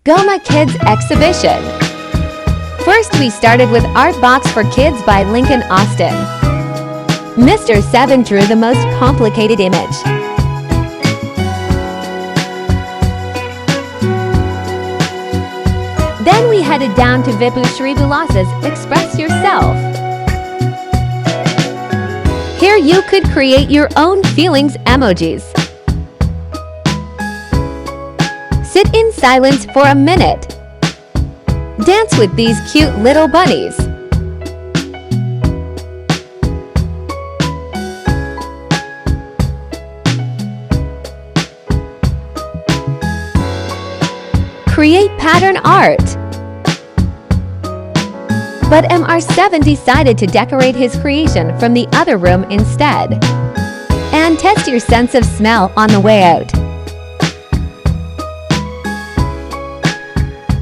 Goma Kids Exhibition. First, we started with Art Box for Kids by Lincoln Austin. Mr. Seven drew the most complicated image. Then we headed down to Vipu Srivilas's Express Yourself. Here you could create your own feelings emojis. Sit in silence for a minute. Dance with these cute little bunnies. Create pattern art. But MR7 decided to decorate his creation from the other room instead. And test your sense of smell on the way out.